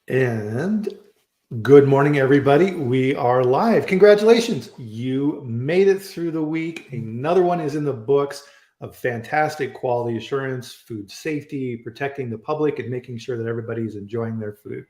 And good morning, everybody. We are live. Congratulations. You made it through the week. Another one is in the books of fantastic quality assurance, food safety, protecting the public, and making sure that everybody's enjoying their food.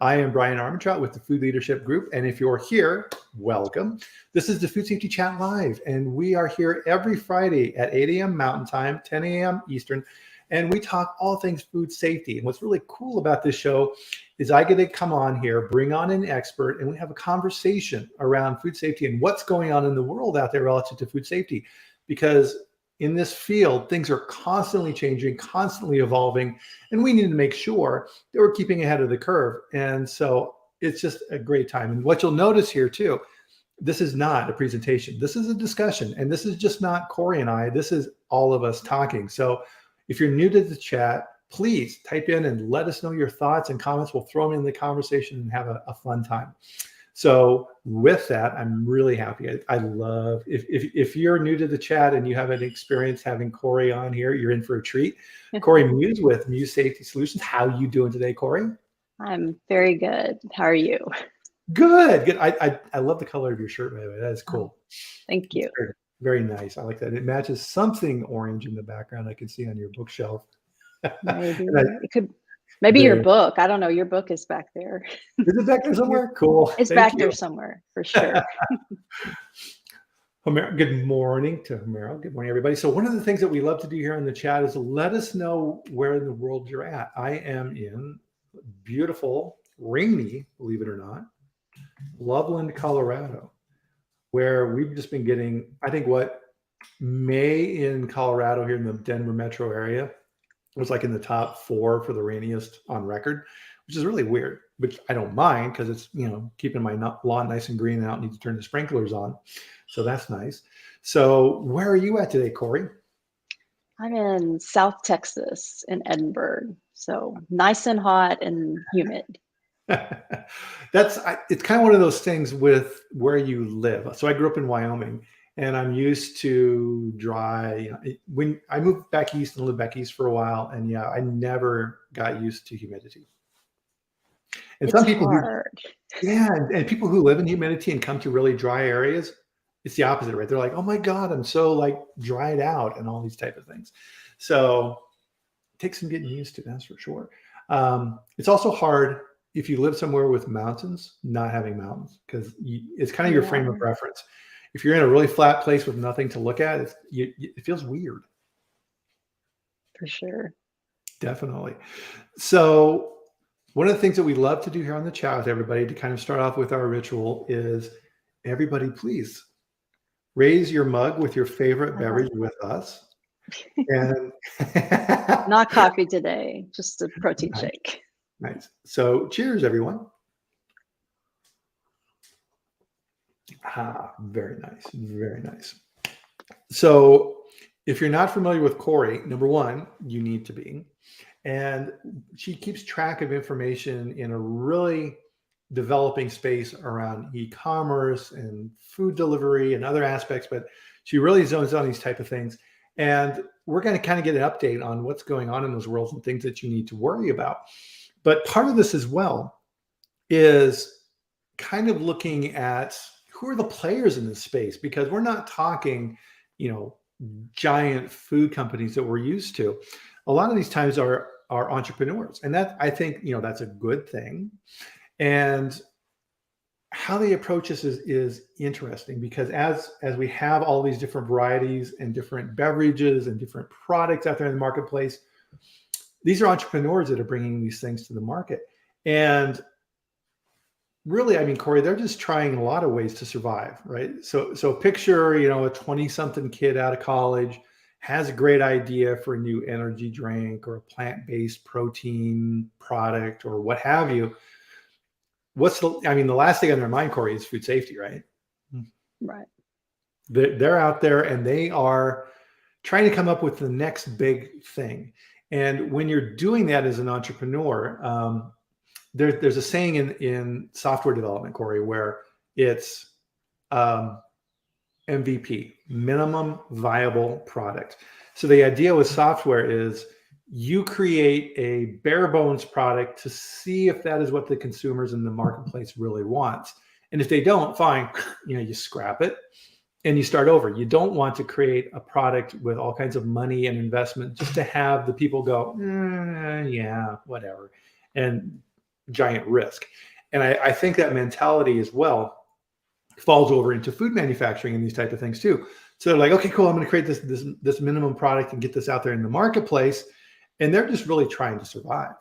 I am Bryan Armentrout with the Food Leadership Group. And if you're here, welcome. This is the Food Safety Chat Live. And we are here every Friday at 8 a.m. Mountain Time, 10 a.m. Eastern. And we talk all things food safety. And what's really cool about this show is I get to come on here, bring on an expert, and we have a conversation around food safety and what's going on in the world out there relative to food safety. Because in this field, things are constantly changing, constantly evolving, and we need to make sure that we're keeping ahead of the curve. And so it's just a great time. And what you'll notice here too, this is not a presentation. This is a discussion. And this is just not Cori and I. This is all of us talking. So if you're new to the chat, please type in and let us know your thoughts and comments. We'll throw them in the conversation and have a fun time. So with that, I'm really happy. I love, if you're new to the chat and you haven't experienced having Cori on here, you're in for a treat. Cori Muse with Muse Safety Solutions. How are you doing today, Cori? I'm very good. How are you? Good. I love the color of your shirt, by the way. That is cool. Thank you. Very, very nice. I like that. It matches something orange in the background I can see on your bookshelf. Maybe it could. Maybe your book. I don't know. Your book is back there. Is it back there somewhere? Cool. It's back there somewhere for sure. Good morning to Homero. Good morning, everybody. So one of the things that we love to do here in the chat is let us know where in the world you're at. I am in beautiful, rainy, believe it or not, Loveland, Colorado, where we've just been getting, I think May in Colorado here in the Denver metro area was like in the top 4 for the rainiest on record, which is really weird, which I don't mind because it's, keeping my lawn nice and green and I don't need to turn the sprinklers on. So that's nice. So where are you at today, Cori? I'm in South Texas in Edinburgh. So nice and hot and humid. It's kind of one of those things with where you live. So I grew up in Wyoming. And I'm used to dry. When I moved back east and lived back east for a while, and I never got used to humidity. And some people, and people who live in humidity and come to really dry areas, it's the opposite, right? They're like, "Oh my God, I'm so like dried out," and all these type of things. So it takes some getting used to, that's for sure. It's also hard if you live somewhere with mountains, not having mountains, because it's kind of your frame of reference. If you're in a really flat place with nothing to look at, it feels weird. For sure. Definitely. So one of the things that we love to do here on the chat with everybody to kind of start off with our ritual is everybody, please raise your mug with your favorite beverage with us. And not coffee today, just a protein shake. Nice. So cheers, everyone. Very nice. Very nice. So if you're not familiar with Cori, number one, you need to be. And she keeps track of information in a really developing space around e-commerce and food delivery and other aspects, but she really zones on these type of things. And we're going to kind of get an update on what's going on in those worlds and things that you need to worry about. But part of this as well is kind of looking at who are the players in this space, because we're not talking, giant food companies that we're used to. A lot of these times are entrepreneurs, and that, I think, that's a good thing. And how they approach this is interesting, because as we have all these different varieties and different beverages and different products out there in the marketplace, these are entrepreneurs that are bringing these things to the market. And really, I mean, Cori, they're just trying a lot of ways to survive, right? So picture, a 20-something kid out of college has a great idea for a new energy drink or a plant-based protein product or what have you. The last thing on their mind, Cori, is food safety, right? Right. They're out there and they are trying to come up with the next big thing. And when you're doing that as an entrepreneur, there's a saying in software development, Cori, where it's MVP, minimum viable product. So the idea with software is You create a bare bones product to see if that is what the consumers in the marketplace really want. And if they don't, fine, you scrap it and you start over. You don't want to create a product with all kinds of money and investment just to have the people go, yeah, whatever, and giant risk. And I think that mentality as well falls over into food manufacturing and these type of things too. So they're like, okay, cool, I'm going to create this minimum product and get this out there in the marketplace, and they're just really trying to survive.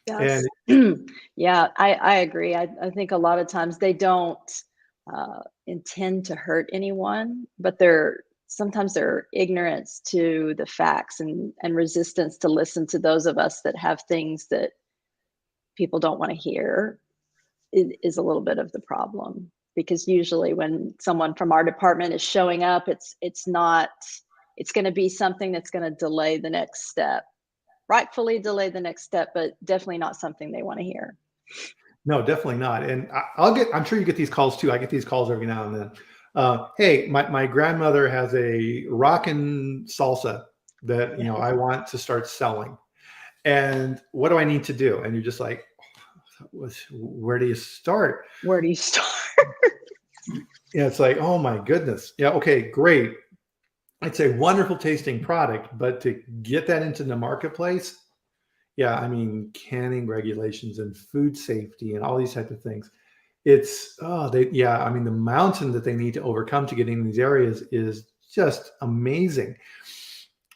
Yes. And Yeah, I agree. I think a lot of times they don't intend to hurt anyone, but sometimes their ignorance to the facts and resistance to listen to those of us that have things that people don't want to hear is a little bit of the problem. Because usually when someone from our department is showing up, it's going to be something that's going to delay the next step, rightfully delay the next step, but definitely not something they want to hear. no, definitely not. And I'm sure you get these calls too. I get these calls every now and then. Hey, my grandmother has a rockin' salsa that, I want to start selling. And what do I need to do? And you're just like, where do you start? Where do you start? Yeah, it's like, oh my goodness. Yeah, okay, great. It's a wonderful tasting product, but to get that into the marketplace, yeah, I mean, canning regulations and food safety and all these types of things. I mean, the mountain that they need to overcome to get in these areas is just amazing.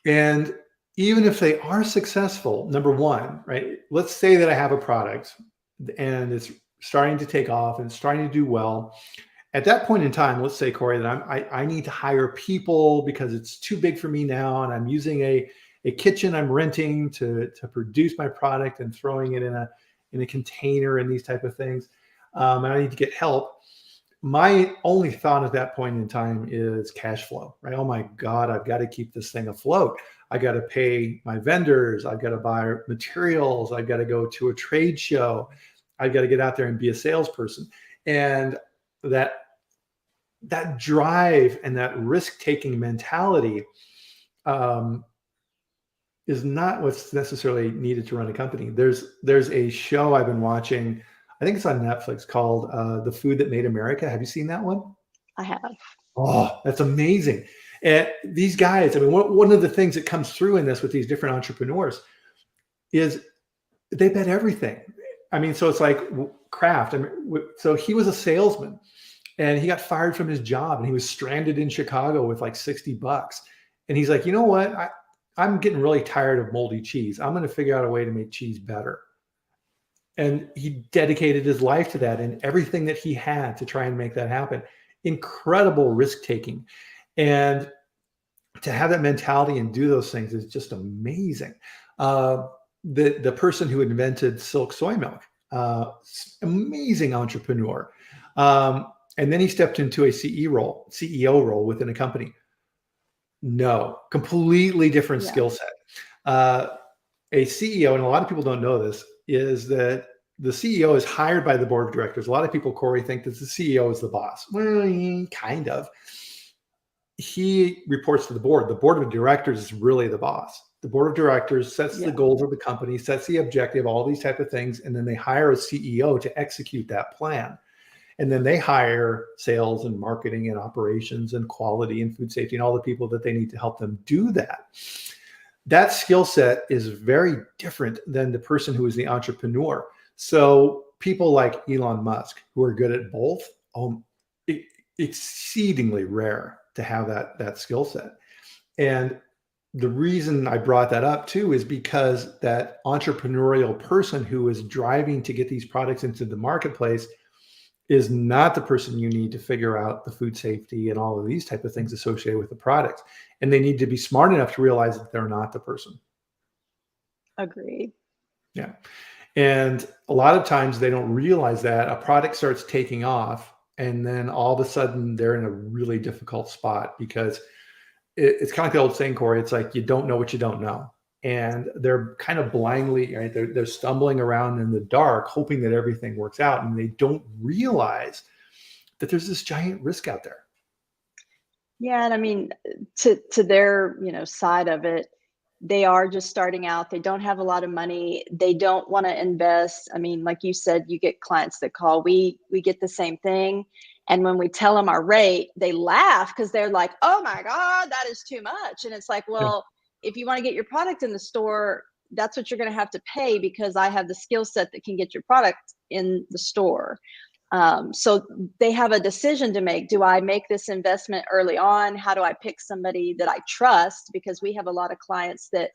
And even if they are successful, number one, right? Let's say that I have a product and it's starting to take off and it's starting to do well. At that point in time, let's say, Cori, that I need to hire people because it's too big for me now, and I'm using a kitchen I'm renting to produce my product and throwing it in a container and these type of things. And I need to get help. My only thought at that point in time is cash flow, right? Oh my God, I've got to keep this thing afloat. I got to pay my vendors. I've got to buy materials. I've got to go to a trade show. I've got to get out there and be a salesperson. And that drive and that risk-taking mentality is not what's necessarily needed to run a company. There's a show I've been watching, I think it's on Netflix, called The Food That Made America. Have you seen that one? I have. Oh, that's amazing. And these guys, I mean, one of the things that comes through in this with these different entrepreneurs is they bet everything. I mean, so it's like Kraft. I mean, so he was a salesman and he got fired from his job and he was stranded in Chicago with like $60. And he's like, you know what? I'm getting really tired of moldy cheese. I'm going to figure out a way to make cheese better. And he dedicated his life to that and everything that he had to try and make that happen. Incredible risk taking. And to have that mentality and do those things is just amazing. The person who invented silk soy milk, amazing entrepreneur. And then he stepped into a CEO role within a company. No, completely different skill set. A CEO, and a lot of people don't know this, is that the CEO is hired by the board of directors. A lot of people, Cori, think that the CEO is the boss. Well, kind of. He reports to the board. The board of directors is really the boss. The board of directors sets the goals of the company, sets the objective, all these type of things, and then they hire a CEO to execute that plan. And then they hire sales and marketing and operations and quality and food safety and all the people that they need to help them do that. That skill set is very different than the person who is the entrepreneur. So people like Elon Musk, who are good at both, exceedingly rare to have that skill set. And the reason I brought that up too is because that entrepreneurial person who is driving to get these products into the marketplace is not the person you need to figure out the food safety and all of these type of things associated with the product. And they need to be smart enough to realize that they're not the person. Agreed. Yeah. And a lot of times they don't realize that a product starts taking off and then all of a sudden they're in a really difficult spot because it's kind of like the old saying, Cori, it's like, you don't know what you don't know. And they're kind of blindly, right? They're stumbling around in the dark, hoping that everything works out. And they don't realize that there's this giant risk out there. Yeah. And I mean, to their, side of it, they are just starting out. They don't have a lot of money. They don't want to invest. I mean, like you said, you get clients that call. We get the same thing. And when we tell them our rate, they laugh because they're like, oh my God, that is too much. And it's like, Yeah. well, if you want to get your product in the store, that's what you're going to have to pay, because I have the skill set that can get your product in the store. So they have a decision to make. Do I make this investment early on? How do I pick somebody that I trust? Because we have a lot of clients that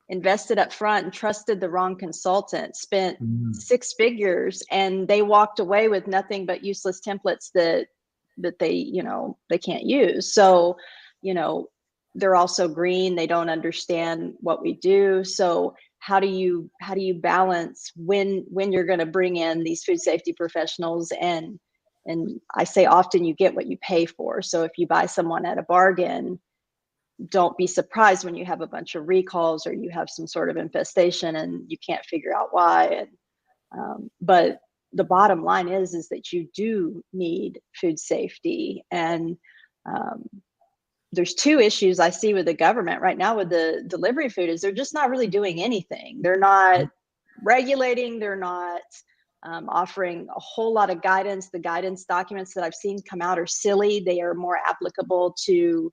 invested up front and trusted the wrong consultant, spent Mm. 6 figures, and they walked away with nothing but useless templates that they, they can't use. So, they're also green. They don't understand what we do. So how do you balance when you're going to bring in these food safety professionals? And I say often you get what you pay for. So if you buy someone at a bargain, don't be surprised when you have a bunch of recalls or you have some sort of infestation and you can't figure out why. But the bottom line is that you do need food safety. And there's two issues I see with the government right now with the delivery food is they're just not really doing anything. They're not regulating. They're not offering a whole lot of guidance. The guidance documents that I've seen come out are silly. They are more applicable to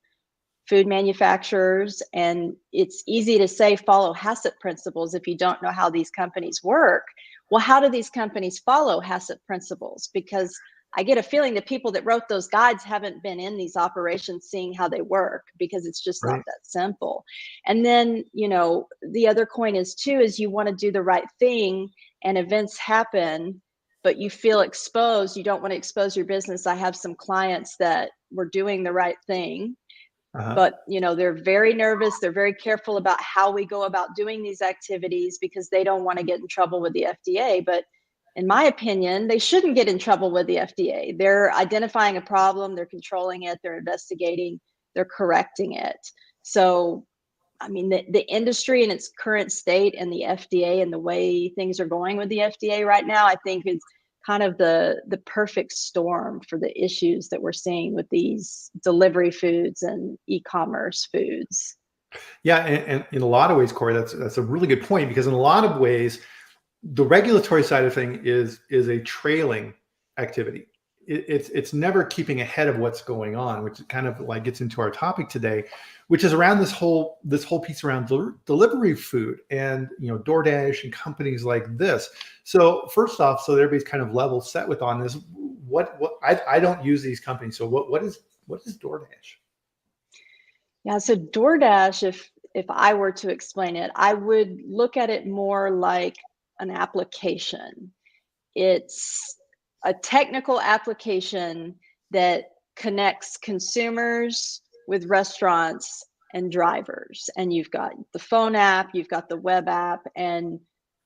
food manufacturers. And it's easy to say follow HACCP principles if you don't know how these companies work. Well, how do these companies follow HACCP principles? Because I get a feeling the people that wrote those guides haven't been in these operations seeing how they work, because it's just not Right. that simple. And then, the other coin is too, is you want to do the right thing and events happen, but you feel exposed. You don't want to expose your business. I have some clients that were doing the right thing, Uh-huh. but they're very nervous. They're very careful about how we go about doing these activities because they don't want to get in trouble with the FDA. But in my opinion, they shouldn't get in trouble with the FDA. They're identifying a problem, they're controlling it, they're investigating, they're correcting it. So I mean, the industry in its current state and the FDA and the way things are going with the FDA right now, I think is kind of the perfect storm for the issues that we're seeing with these delivery foods and e-commerce foods. Yeah, and in a lot of ways, Cori, that's a really good point, because in a lot of ways, the regulatory side of thing is a trailing activity. It's never keeping ahead of what's going on, which kind of like gets into our topic today, which is around this whole piece around delivery food and DoorDash and companies like this. So first off, so everybody's kind of level set with on this. What I don't use these companies. So what is DoorDash? Yeah, so DoorDash, if I were to explain it, I would look at it more like an application. It's a technical application that connects consumers with restaurants and drivers. And you've got the phone app, you've got the web app, and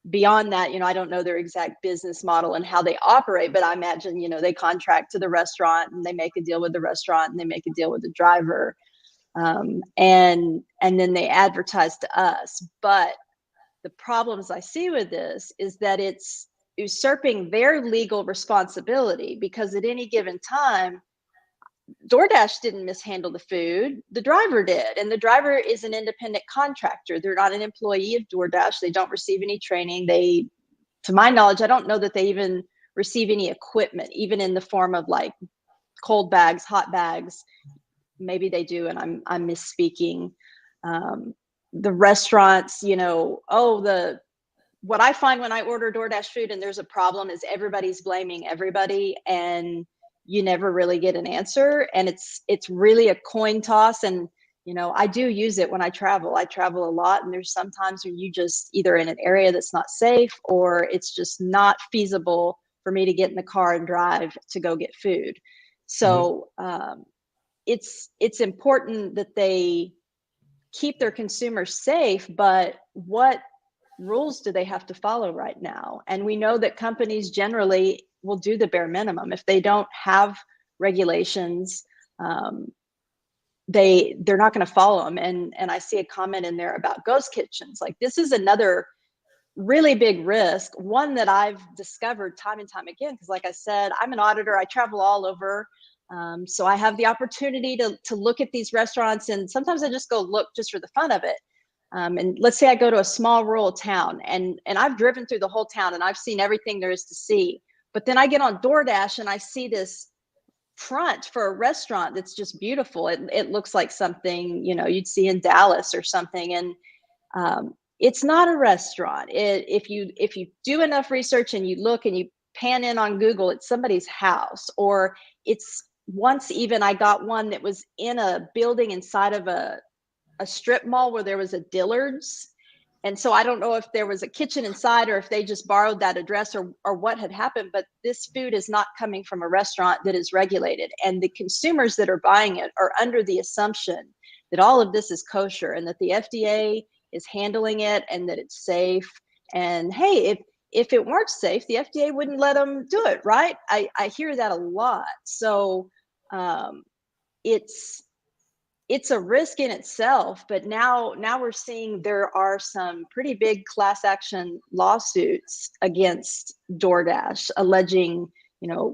beyond that, I don't know their exact business model and how they operate, but I imagine, they contract to the restaurant and they make a deal with the restaurant and they make a deal with the driver. And then they advertise to us. But the problems I see with this is that it's usurping their legal responsibility, because at any given time, DoorDash didn't mishandle the food, the driver did. And the driver is an independent contractor. They're not an employee of DoorDash. They don't receive any training. To my knowledge, I don't know that they even receive any equipment, even in the form of like cold bags, hot bags. Maybe they do, and I'm misspeaking. The restaurants, what I find when I order DoorDash food and there's a problem is everybody's blaming everybody, and you never really get an answer. And it's really a coin toss. And I do use it when I travel. I travel a lot, and there's sometimes when you just either in an area that's not safe, or it's just not feasible for me to get in the car and drive to go get food. Mhm. So it's important that they keep their consumers safe, but what rules do they have to follow right now? And we know that companies generally will do the bare minimum. If they don't have regulations, they're not going to follow them. And I see a comment in there about ghost kitchens. Like, this is another really big risk, one that I've discovered time and time again, because like I said, I'm an auditor. I travel all over. So I have the opportunity to look at these restaurants, and sometimes I just go look just for the fun of it. And let's say I go to a small rural town, and I've driven through the whole town and I've seen everything there is to see. But then I get on DoorDash and I see this front for a restaurant that's just beautiful. It looks like something, you'd see in Dallas or something. And it's not a restaurant. If you do enough research and you look and you pan in on Google, it's somebody's house. Or it's, once even I got one that was in a building inside of a strip mall where there was a Dillard's. And so I don't know if there was a kitchen inside or if they just borrowed that address or what had happened, but this food is not coming from a restaurant that is regulated. And the consumers that are buying it are under the assumption that all of this is kosher and that the FDA is handling it and that it's safe. And hey, if it weren't safe, the FDA wouldn't let them do it, right? I hear that a lot. So it's a risk in itself, but now we're seeing there are some pretty big class action lawsuits against DoorDash alleging,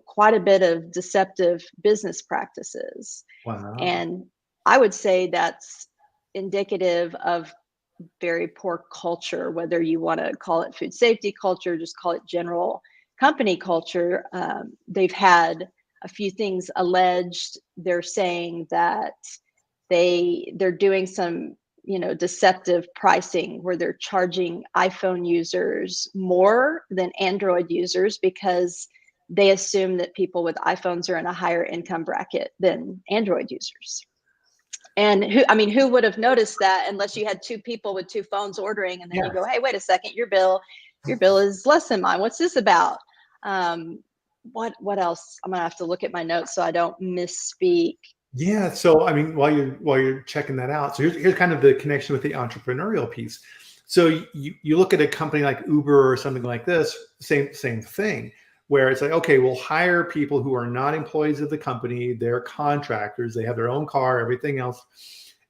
quite a bit of deceptive business practices. Wow. And I would say that's indicative of very poor culture, whether you want to call it food safety culture, just call it general company culture. They've had a few things alleged. They're saying that they're doing some, deceptive pricing where they're charging iPhone users more than Android users because they assume that people with iPhones are in a higher income bracket than Android users. And who would have noticed that unless you had two people with two phones ordering, and then you go, hey, wait a second, your bill is less than mine. What's this about? What else? I'm gonna have to look at my notes so I don't misspeak. Yeah. So, while you're checking that out, so here's kind of the connection with the entrepreneurial piece. So you look at a company like Uber or something like this, same thing, where it's like, okay, we'll hire people who are not employees of the company. They're contractors. They have their own car, everything else.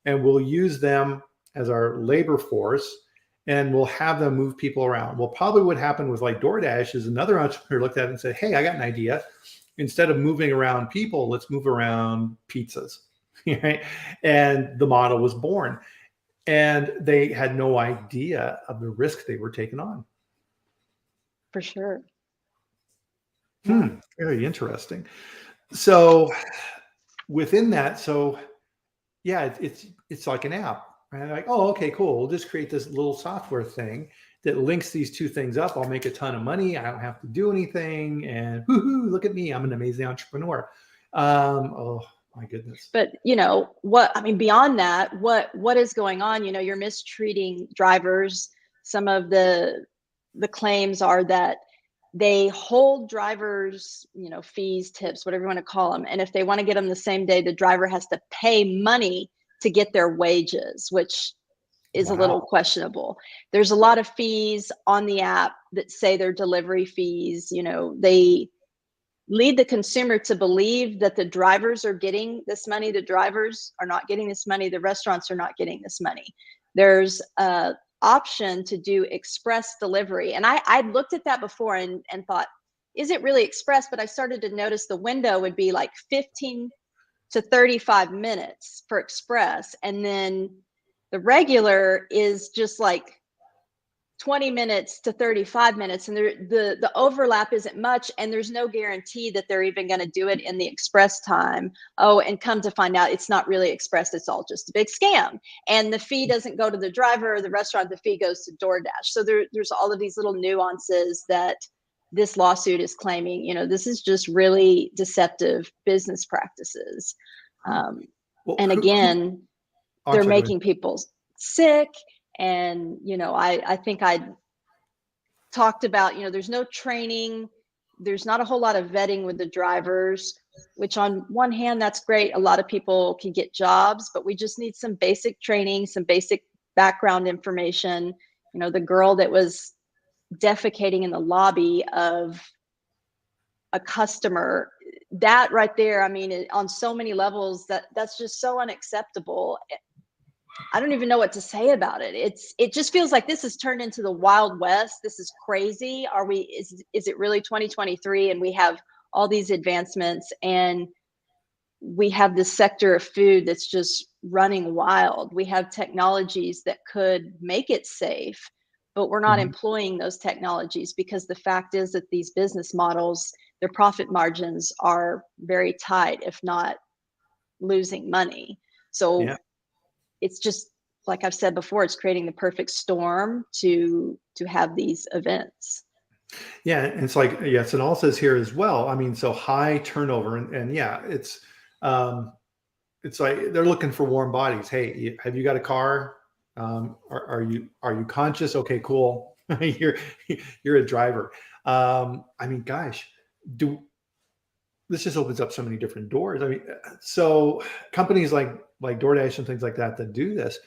And we'll use them as our labor force and we'll have them move people around. Well, probably what happened with like DoorDash is another entrepreneur looked at it and said, hey, I got an idea. Instead of moving around people, let's move around pizzas. Right? And the model was born. And they had no idea of the risk they were taking on. For sure. Very interesting. So within that, it's like an app. Right? Like, oh, okay, cool. We'll just create this little software thing that links these two things up. I'll make a ton of money. I don't have to do anything. And woohoo, look at me. I'm an amazing entrepreneur. Oh my goodness. But beyond that, what is going on? You're mistreating drivers. Some of the claims are that they hold drivers, fees, tips, whatever you want to call them. And if they want to get them the same day, the driver has to pay money to get their wages, which is a little questionable. There's a lot of fees on the app that say they're delivery fees. They lead the consumer to believe that the drivers are getting this money. The drivers are not getting this money. The restaurants are not getting this money. There's a option to do express delivery. And I looked at that before and thought, is it really express? But I started to notice the window would be like 15 to 35 minutes for express. And then the regular is just like 20 minutes to 35 minutes. And the overlap isn't much. And there's no guarantee that they're even going to do it in the express time. Oh, and come to find out it's not really express. It's all just a big scam. And the fee doesn't go to the driver or the restaurant. The fee goes to DoorDash. So there's all of these little nuances that this lawsuit is claiming, this is just really deceptive business practices. And again, they're making people sick. And, I think I talked about, there's no training. There's not a whole lot of vetting with the drivers, which on one hand, that's great. A lot of people can get jobs, but we just need some basic training, some basic background information. The girl that was defecating in the lobby of a customer, that right there, on so many levels, that's just so unacceptable. I don't even know what to say about it. It just feels like this has turned into the Wild West. This is crazy. Is it really 2023 and we have all these advancements, and we have this sector of food that's just running wild. We have technologies that could make it safe, but we're not Mhm. employing those technologies because the fact is that these business models, their profit margins are very tight, if not losing money. So Yeah. it's just like I've said before, it's creating the perfect storm to have these events. Yeah, and it's like, yes, and all says here as well. I mean, so high turnover, and yeah, um, it's like they're looking for warm bodies. Hey, have you got a car? Are you conscious? Okay, cool. you're you're a driver. I mean, gosh, do this just opens up so many different doors. I mean, so companies like DoorDash and things like that do this.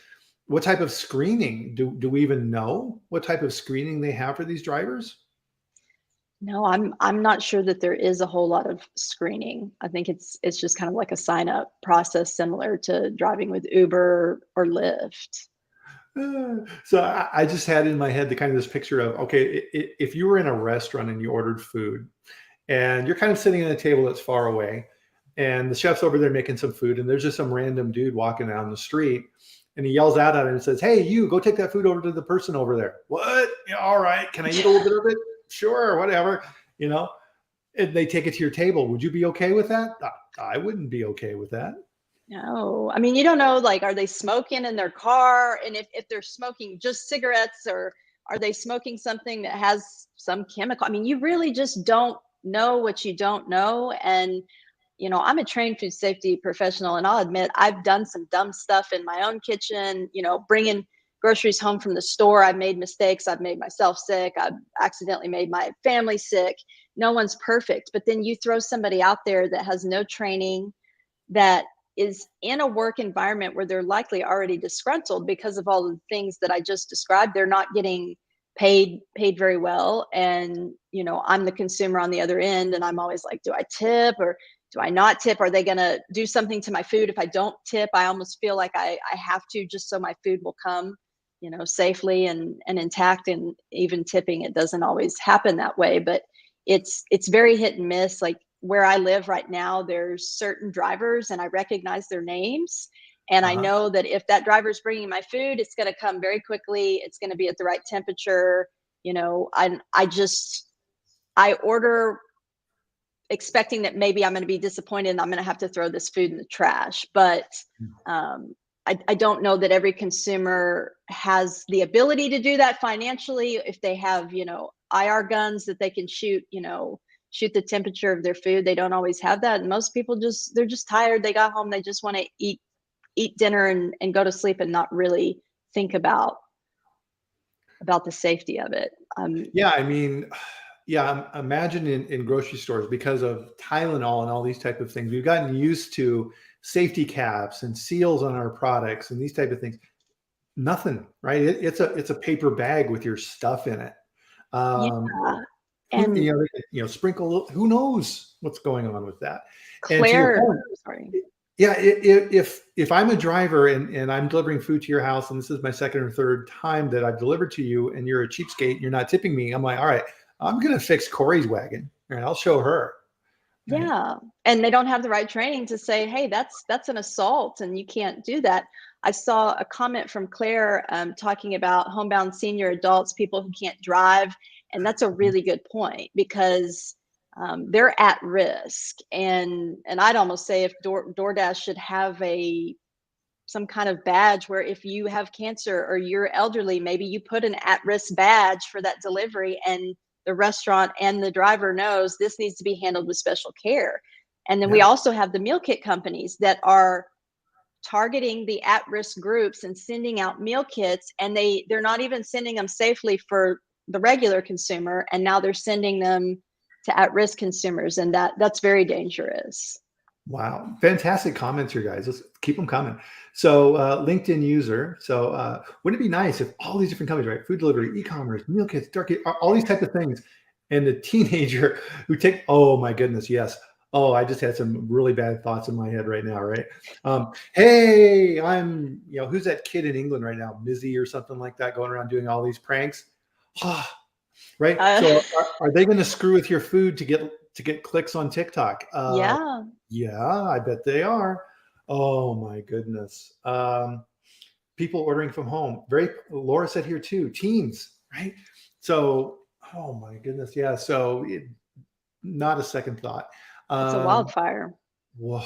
What type of screening do we even know? What type of screening they have for these drivers? No, I'm not sure that there is a whole lot of screening. I think it's just kind of like a sign up process similar to driving with Uber or Lyft. So I just had in my head the kind of this picture of, okay, if you were in a restaurant and you ordered food and you're kind of sitting at a table that's far away and the chef's over there making some food and there's just some random dude walking down the street and he yells out at him and says, hey, you go take that food over to the person over there. What? Yeah, all right. Can I eat a little bit of it? Sure, whatever. You know, and they take it to your table. Would you be okay with that? I wouldn't be okay with that. No, I mean, you don't know, like, are they smoking in their car? And if they're smoking just cigarettes, or are they smoking something that has some chemical? I mean, you really just don't know what you don't know. And, I'm a trained food safety professional, and I'll admit I've done some dumb stuff in my own kitchen, bringing groceries home from the store. I've made mistakes. I've made myself sick. I've accidentally made my family sick. No one's perfect. But then you throw somebody out there that has no training, that is in a work environment where they're likely already disgruntled because of all the things that I just described. They're not getting paid very well. And, I'm the consumer on the other end. And I'm always like, do I tip or do I not tip? Are they going to do something to my food if I don't tip? I almost feel like I have to, just so my food will come, safely and intact. And even tipping, it doesn't always happen that way, but it's very hit and miss. Like where I live right now, there's certain drivers and I recognize their names. And I Uh-huh. know that if that driver is bringing my food, it's going to come very quickly. It's going to be at the right temperature. I order expecting that maybe I'm going to be disappointed and I'm going to have to throw this food in the trash. But I don't know that every consumer has the ability to do that financially. If they have, IR guns that they can shoot the temperature of their food, they don't always have that. And most people they're just tired. They got home. They just want to eat dinner and go to sleep and not really think about the safety of it. Yeah, I mean, yeah, imagine in grocery stores because of Tylenol and all these type of things, we've gotten used to safety caps and seals on our products and these type of things. Nothing, right? It's a paper bag with your stuff in it. Um, Yeah. who And sprinkle. Who knows what's going on with that? And to your Claire, point, sorry. yeah, if I'm a driver and I'm delivering food to your house, and this is my second or third time that I've delivered to you, and you're a cheapskate, and you're not tipping me, I'm like, all right, I'm gonna fix Cori's wagon, and I'll show her. Right? Yeah, and they don't have the right training to say, "Hey, that's an assault, and you can't do that." I saw a comment from Claire talking about homebound senior adults, people who can't drive, and that's a really good point because they're at risk. And I'd almost say if DoorDash should have some kind of badge where if you have cancer or you're elderly, maybe you put an at-risk badge for that delivery, and the restaurant and the driver knows this needs to be handled with special care. And then we Yeah. also have the meal kit companies that are targeting the at-risk groups and sending out meal kits, and they're not even sending them safely for the regular consumer, and now they're sending them to at-risk consumers, and that's very dangerous. Wow, fantastic comments here, guys. Let's keep them coming. So, LinkedIn user. So, wouldn't it be nice if all these different companies, right? Food delivery, e-commerce, meal kits, dark, all these type of things, and the teenager who take, oh my goodness, yes. Oh, I just had some really bad thoughts in my head right now, right? Hey, who's that kid in England right now, Mizzy or something like that, going around doing all these pranks? Right. uh, So, are they going to screw with your food to get clicks on TikTok? yeah. Yeah, I bet they are. Oh my goodness. People ordering from home. Laura said here too, teens, right? So, oh my goodness. Yeah. So not a second thought. It's a Um, wildfire. whoa,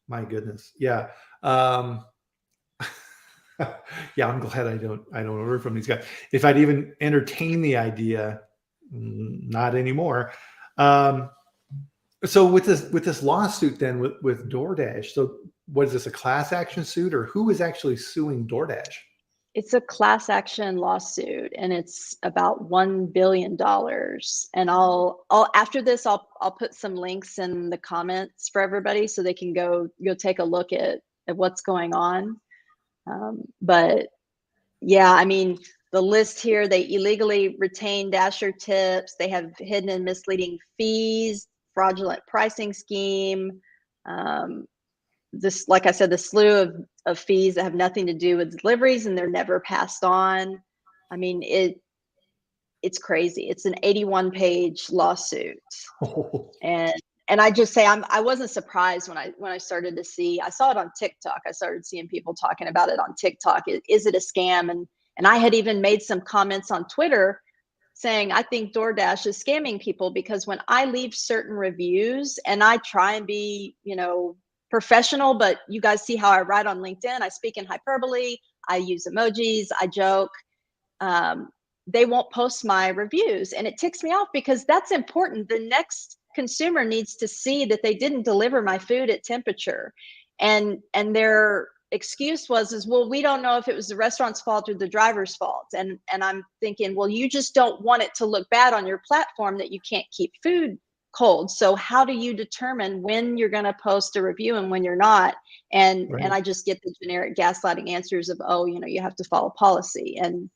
my goodness. Yeah. Um, yeah, I'm glad I don't order from these guys. If I'd even entertain the idea, not anymore. Um, so with this lawsuit then with DoorDash, so what is this, a class action suit, or who is actually suing DoorDash? It's a class action lawsuit, and it's about $1 billion. And I'll after this, I'll put some links in the comments for everybody so they can go take a look at what's going on. But yeah, I mean, the list here, they illegally retain Dasher tips. They have hidden and misleading fees, fraudulent pricing scheme. This, like I said, the slew of fees that have nothing to do with deliveries, and they're never passed on. I mean, it's crazy. It's an 81-page lawsuit. And I just say I wasn't surprised when I started to see. I saw it on TikTok. I started seeing people talking about it on TikTok. Is it a scam? And I had even made some comments on Twitter saying I think DoorDash is scamming people, because when I leave certain reviews, and I try and be, professional, but you guys see how I write on LinkedIn. I speak in hyperbole. I use emojis. I joke. They won't post my reviews, and it ticks me off, because that's important. The next consumer needs to see that they didn't deliver my food at temperature. And their excuse was, well, we don't know if it was the restaurant's fault or the driver's fault. And I'm thinking, well, you just don't want it to look bad on your platform that you can't keep food cold. So how do you determine when you're going to post a review and when you're not? And Right. I just get the generic gaslighting answers of, oh, you have to follow policy, and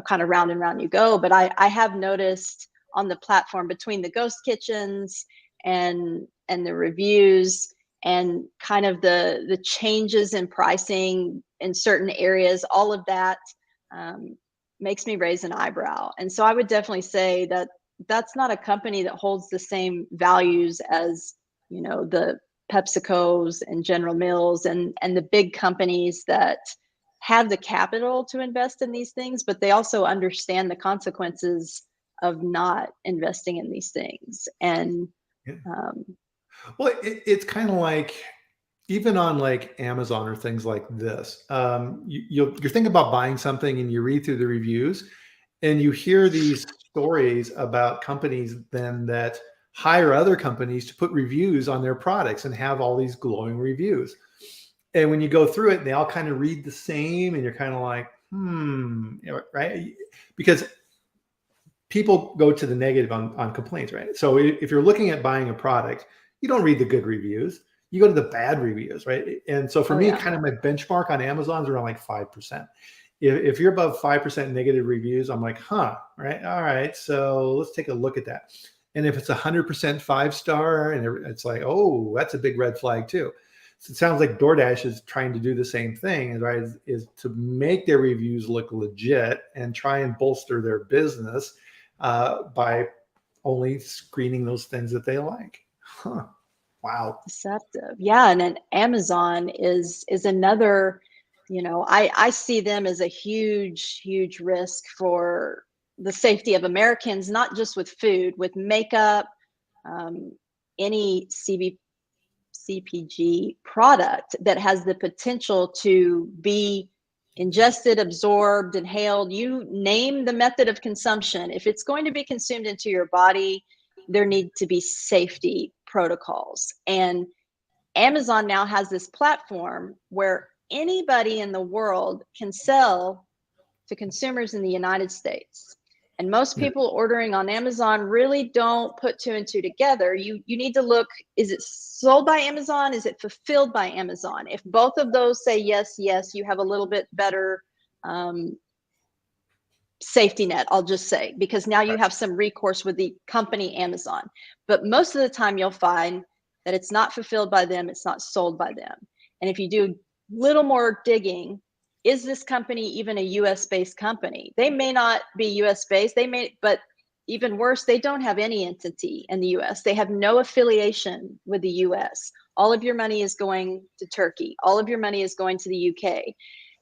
kind of round and round you go. But I have noticed on the platform, between the ghost kitchens and the reviews, and kind of the changes in pricing in certain areas, all of that makes me raise an eyebrow. And so I would definitely say that that's not a company that holds the same values as, the PepsiCo's and General Mills and the big companies that have the capital to invest in these things, but they also understand the consequences of not investing in these things. And Yeah. um, Well, it's kind of like, even on like Amazon or things like this, you're thinking about buying something and you read through the reviews and you hear these stories about companies then that hire other companies to put reviews on their products and have all these glowing reviews. And when you go through it, they all kind of read the same, and you're kind of like, right? Because people go to the negative on complaints, right? So if you're looking at buying a product, you don't read the good reviews, you go to the bad reviews, right? And so for oh me, yeah, kind of my benchmark on Amazon is around like 5%. If you're above 5% negative reviews, I'm like, right? All right. So let's take a look at that. And if it's 100% 5-star, and it's like, oh, that's a big red flag too. So it sounds like DoorDash is trying to do the same thing, right? Is to make their reviews look legit and try and bolster their business by only screening those things that they like. Wow. deceptive. Yeah, and then Amazon is another. I see them as a huge risk for the safety of Americans, not just with food, with makeup, any CPG product that has the potential to be ingested, absorbed, inhaled. You name the method of consumption. If it's going to be consumed into your body, there need to be safety protocols. And Amazon now has this platform where anybody in the world can sell to consumers in the United States. And most Yeah. people ordering on Amazon really don't put two and two together. You need to look, is it sold by Amazon? Is it fulfilled by Amazon? If both of those say yes, you have a little bit better safety net, I'll just say, because now you have some recourse with the company Amazon. But most of the time you'll find that it's not fulfilled by them, it's not sold by them. And if you do a little more digging, is this company even a US based company? They may not be US based, but even worse, they don't have any entity in the US. They have no affiliation with the US. All of your money is going to Turkey. All of your money is going to the UK.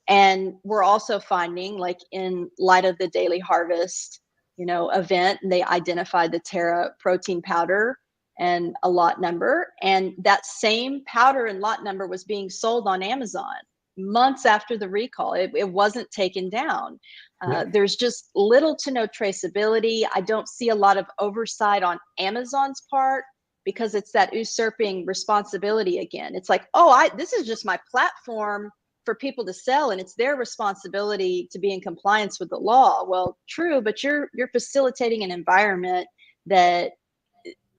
And we're also finding, like in light of the Daily Harvest, event, they identified the Terra protein powder and a lot number. And that same powder and lot number was being sold on Amazon months after the recall. It wasn't taken down. There's just little to no traceability. I don't see a lot of oversight on Amazon's part, because it's that usurping responsibility again. It's like, this is just my platform for people to sell, and it's their responsibility to be in compliance with the law. Well, true, but you're facilitating an environment that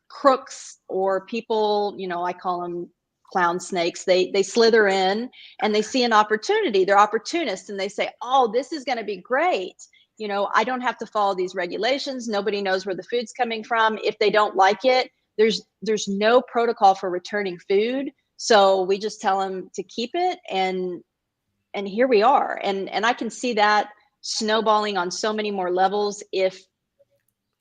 crooks or people, I call them clown snakes, they slither in and they see an opportunity. They're opportunists, and they say, oh, this is going to be great. I don't have to follow these regulations. Nobody knows where the food's coming from. If they don't like it, there's no protocol for returning food. So we just tell them to keep it. And here we are. And I can see that snowballing on so many more levels if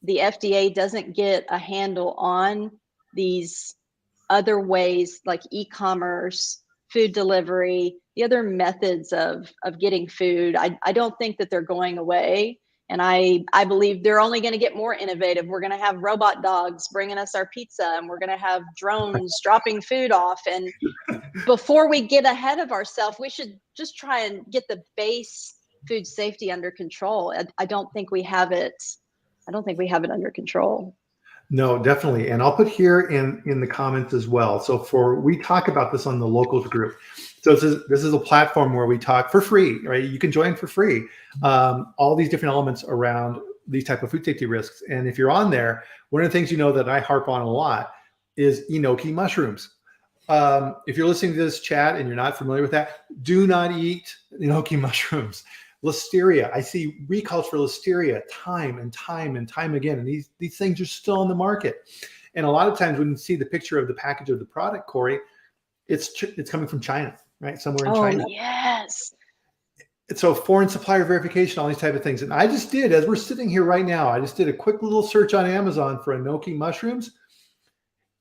the FDA doesn't get a handle on these other ways, like e-commerce, food delivery, the other methods of getting food. I don't think that they're going away. And I believe they're only going to get more innovative. We're going to have robot dogs bringing us our pizza, and we're going to have drones dropping food off. And before we get ahead of ourselves, we should just try and get the base food safety under control. I don't think we have it. I don't think we have it under control. No, definitely. And I'll put here in the comments as well. So we talk about this on the locals group. So this is a platform where we talk for free, right? You can join for free. All these different elements around these type of food safety risks. And if you're on there, one of the things that I harp on a lot is enoki mushrooms. If you're listening to this chat and you're not familiar with that, do not eat enoki mushrooms. Listeria, I see recalls for listeria time and time and time again, and these things are still on the market. And a lot of times when you see the picture of the package of the product, Cori, it's coming from China, right? Somewhere in China. Oh, yes. So foreign supplier verification, all these type of things. And I just did, as we're sitting here right now, I just did a quick little search on Amazon for enoki mushrooms.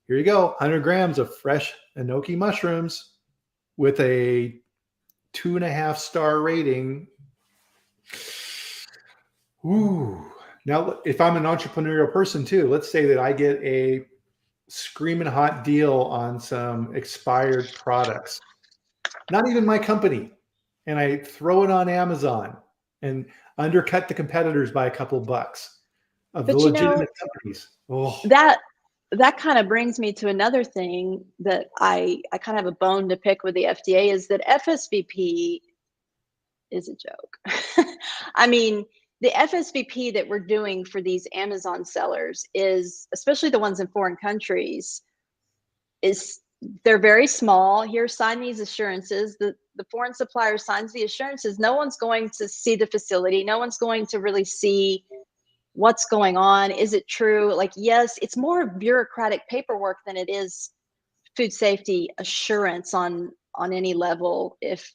Here you go, 100 grams of fresh enoki mushrooms with a 2.5-star rating. Ooh. Now, if I'm an entrepreneurial person too, let's say that I get a screaming hot deal on some expired products, not even my company, and I throw it on Amazon and undercut the competitors by a couple bucks of the legitimate companies. Oh. That kind of brings me to another thing that I kind of have a bone to pick with the FDA, is that FSVP is a joke. I mean, the FSVP that we're doing for these Amazon sellers is, especially the ones in foreign countries, they're very small. Here, sign these assurances. The foreign supplier signs the assurances. No one's going to see the facility. No one's going to really see what's going on. Is it true? Like, yes, it's more bureaucratic paperwork than it is food safety assurance on any level, if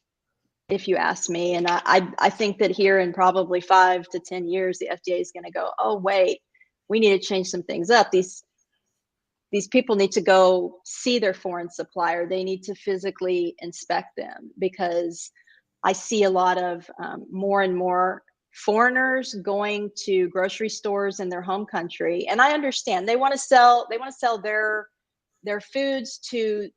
you ask me. And I think that here in probably 5 to 10 years, the FDA is going to go, oh, wait, we need to change some things up. These people need to go see their foreign supplier. They need to physically inspect them, because I see a lot of more and more foreigners going to grocery stores in their home country. And I understand they want to sell their foods to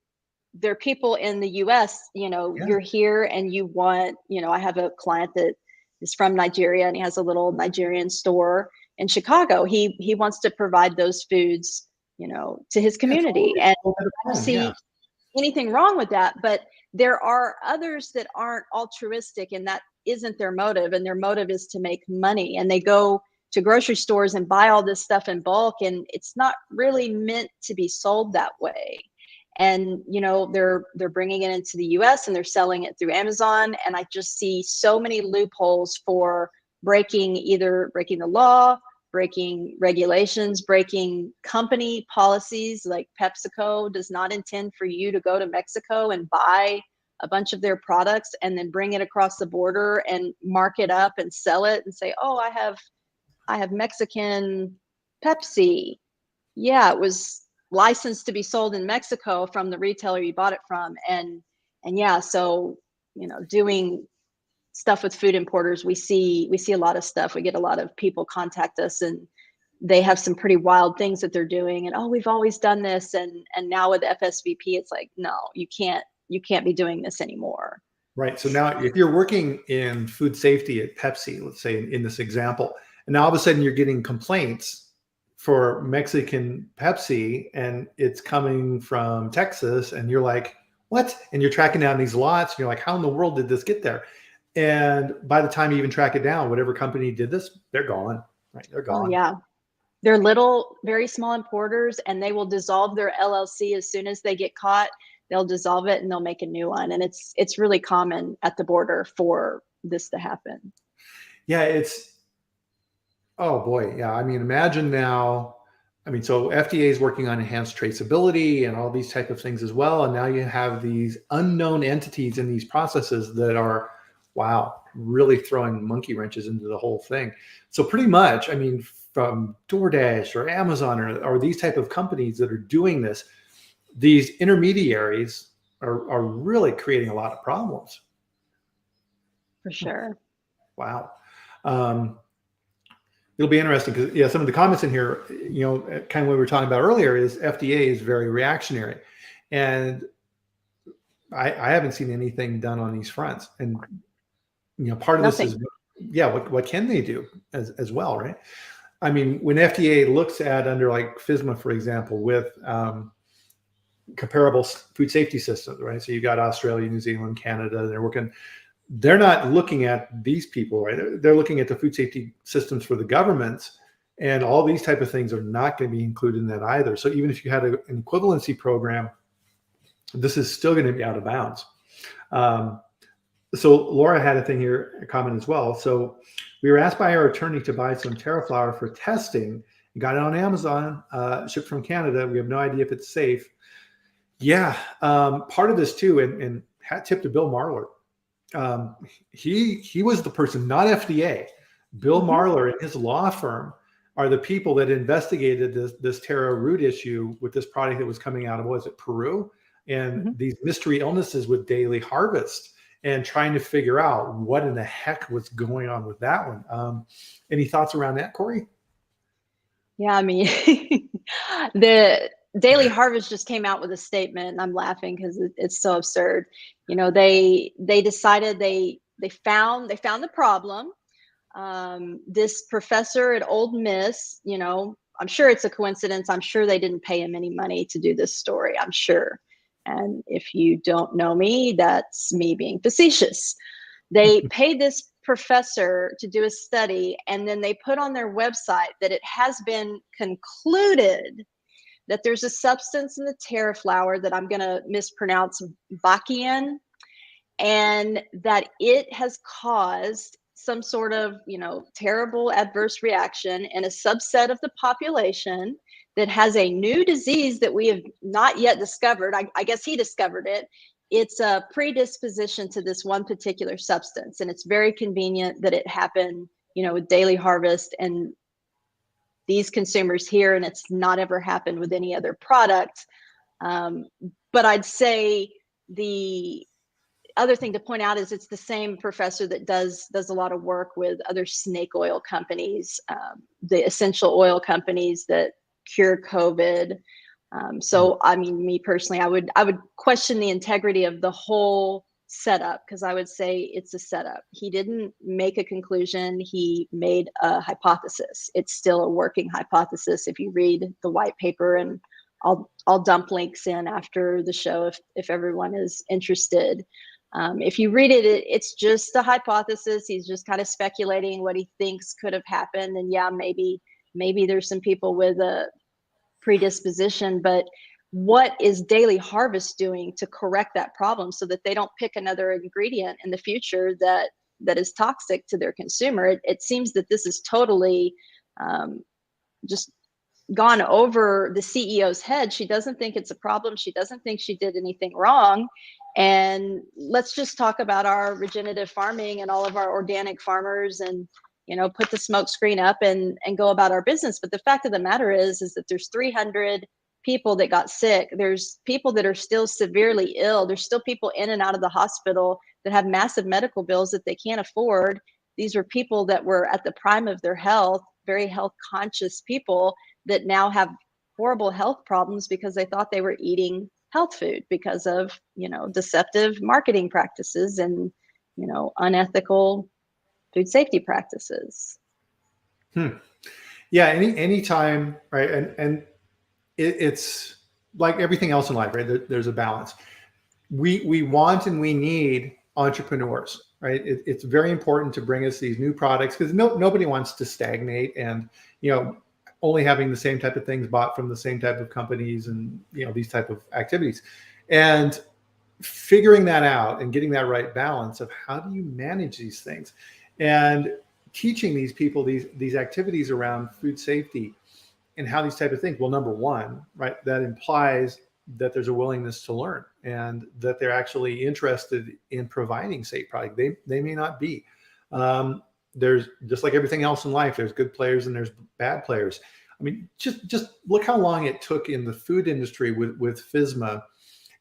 their people in the US. You're here and you want, I have a client that is from Nigeria, and he has a little Nigerian store in Chicago. He wants to provide those foods, to his community. And I don't see anything wrong with that. But there are others that aren't altruistic, and that isn't their motive. And their motive is to make money. And they go to grocery stores and buy all this stuff in bulk, and it's not really meant to be sold that way. And they're bringing it into the US and they're selling it through Amazon. And I just see so many loopholes for breaking the law, breaking regulations, breaking company policies. Like PepsiCo does not intend for you to go to Mexico and buy a bunch of their products and then bring it across the border and mark it up and sell it and say, oh, I have Mexican Pepsi. Yeah, it was licensed to be sold in Mexico from the retailer you bought it from. And yeah, so, doing stuff with food importers, we see a lot of stuff. We get a lot of people contact us, and they have some pretty wild things that they're doing. And, oh, we've always done this. And now with FSVP, it's like, no, you can't be doing this anymore. Right. So now if you're working in food safety at Pepsi, let's say in this example, and now all of a sudden you're getting complaints for Mexican Pepsi and it's coming from Texas, and you're like, what? And you're tracking down these lots, and you're like, how in the world did this get there? And by the time you even track it down, whatever company did this, they're gone. Right. They're gone. Oh, yeah. They're little, very small importers, and they will dissolve their LLC as soon as they get caught. They'll dissolve it and they'll make a new one. And it's really common at the border for this to happen. Yeah, oh boy. Yeah. I mean, imagine now, so FDA is working on enhanced traceability and all these type of things as well. And now you have these unknown entities in these processes that are, wow, really throwing monkey wrenches into the whole thing. So pretty much, from DoorDash or Amazon or these type of companies that are doing this, these intermediaries are really creating a lot of problems. For sure. Wow. It'll be interesting because some of the comments in here, kind of what we were talking about earlier is FDA is very reactionary, and I haven't seen anything done on these fronts. And part of Nothing. This is what can they do as well, right? When FDA looks at under like FSMA, for example, with comparable food safety systems, right? So you got Australia, New Zealand, Canada, they're not looking at these people, right? They're looking at the food safety systems for the governments, and all these type of things are not going to be included in that either. So even if you had an equivalency program, this is still going to be out of bounds. So Laura had a comment as well. So we were asked by our attorney to buy some TerraFlower for testing. We got it on Amazon, shipped from Canada. We have no idea if it's safe. Yeah, part of this too, and hat tip to Bill Marler. He was the person, not FDA. Bill Marler and his law firm are the people that investigated this Terra root issue with this product that was coming out of, what was it, Peru? And these mystery illnesses with Daily Harvest, and trying to figure out what in the heck was going on with that one. Any thoughts around that, Cori? Yeah, the Daily Harvest just came out with a statement, and I'm laughing because it's so absurd. They decided they found the problem. This professor at Ole Miss, I'm sure it's a coincidence. I'm sure they didn't pay him any money to do this story. I'm sure. And if you don't know me, that's me being facetious. They paid this professor to do a study, and then they put on their website that it has been concluded that there's a substance in the TerraFlower that I'm going to mispronounce, Bakian, and that it has caused some sort of, terrible adverse reaction in a subset of the population that has a new disease that we have not yet discovered. I guess he discovered it. It's a predisposition to this one particular substance. And it's very convenient that it happened, with Daily Harvest and these consumers here, and it's not ever happened with any other product. But I'd say the other thing to point out is it's the same professor that does a lot of work with other snake oil companies, the essential oil companies that cure COVID. So, me personally, I would question the integrity of the whole setup, because I would say it's a setup. He didn't make a conclusion. He made a hypothesis. It's still a working hypothesis. If you read the white paper, and I'll dump links in after the show if everyone is interested. If you read it, it's just a hypothesis. He's just kind of speculating what he thinks could have happened. And yeah, maybe there's some people with a predisposition, but what is Daily Harvest doing to correct that problem so that they don't pick another ingredient in the future that is toxic to their consumer? It seems that this is totally just gone over the CEO's head. She doesn't think it's a problem. She doesn't think she did anything wrong. And let's just talk about our regenerative farming and all of our organic farmers, and put the smoke screen up and go about our business. But the fact of the matter is that there's 300 people that got sick. There's people that are still severely ill. There's still people in and out of the hospital that have massive medical bills that they can't afford. These were people that were at the prime of their health, very health conscious people that now have horrible health problems because they thought they were eating health food because of, deceptive marketing practices and, unethical food safety practices. Yeah. Anytime, right. And it's like everything else in life, right? There's a balance. We want and we need entrepreneurs, right? It's very important to bring us these new products because nobody wants to stagnate and, only having the same type of things bought from the same type of companies and, these type of activities. And figuring that out and getting that right balance of how do you manage these things and teaching these people these activities around food safety and how these type of things. Well, number one, right, that implies that there's a willingness to learn and that they're actually interested in providing safe product. They may not be. There's just like everything else in life, there's good players and there's bad players. I mean, just look how long it took in the food industry with FSMA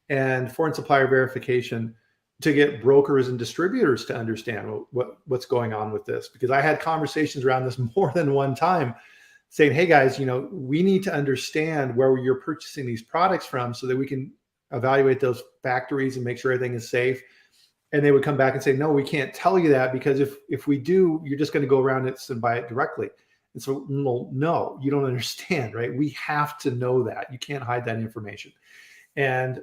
and foreign supplier verification to get brokers and distributors to understand what's going on with this. Because I had conversations around this more than one time saying, hey guys, we need to understand where you're purchasing these products from so that we can evaluate those factories and make sure everything is safe. And they would come back and say, no, we can't tell you that because if we do, you're just going to go around it and buy it directly. And so, no, you don't understand, right? We have to know that. You can't hide that information. And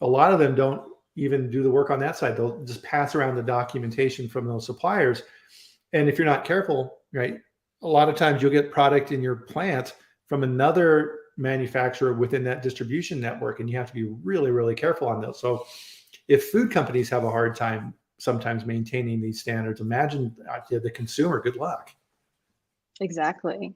a lot of them don't even do the work on that side. They'll just pass around the documentation from those suppliers. And if you're not careful, right, a lot of times you'll get product in your plant from another manufacturer within that distribution network, and you have to be really, really careful on those. So if food companies have a hard time sometimes maintaining these standards, imagine the consumer. Good luck. Exactly.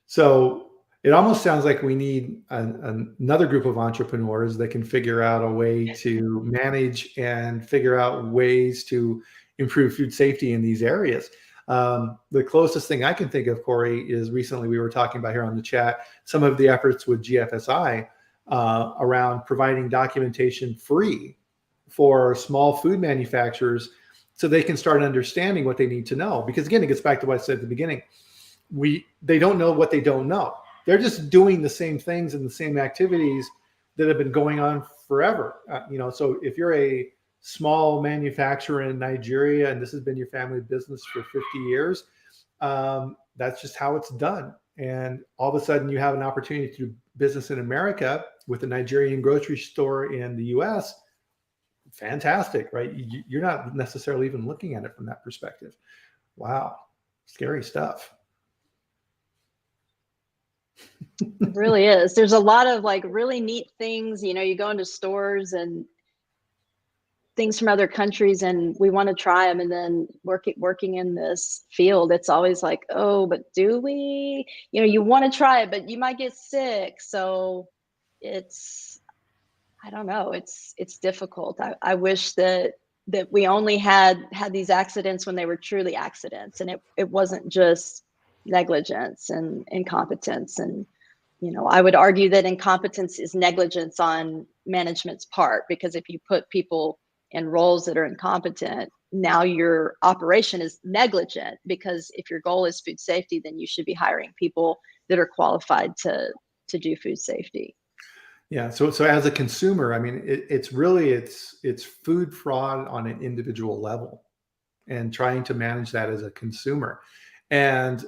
So it almost sounds like we need another group of entrepreneurs that can figure out a way to manage and figure out ways to improve food safety in these areas. The closest thing I can think of, Cori, is recently we were talking about here on the chat, some of the efforts with GFSI around providing documentation free for small food manufacturers so they can start understanding what they need to know. Because again, it gets back to what I said at the beginning. They don't know what they don't know. They're just doing the same things and the same activities that have been going on forever. So if you're a small manufacturer in Nigeria and this has been your family business for 50 years, that's just how it's done. And all of a sudden you have an opportunity to do business in America with a Nigerian grocery store in the US. Fantastic, right? You're not necessarily even looking at it from that perspective. Wow, scary stuff. It really is. There's a lot of really neat things, you go into stores and things from other countries and we want to try them, and then working in this field, it's always like, oh, but do we, you want to try it, but you might get sick. So I don't know, it's difficult. I wish that we only had these accidents when they were truly accidents and it wasn't just negligence and incompetence. And I would argue that incompetence is negligence on management's part, because if you put people in roles that are incompetent, now your operation is negligent, because if your goal is food safety, then you should be hiring people that are qualified to do food safety. Yeah. So as a consumer, I mean, it's food fraud on an individual level and trying to manage that as a consumer. And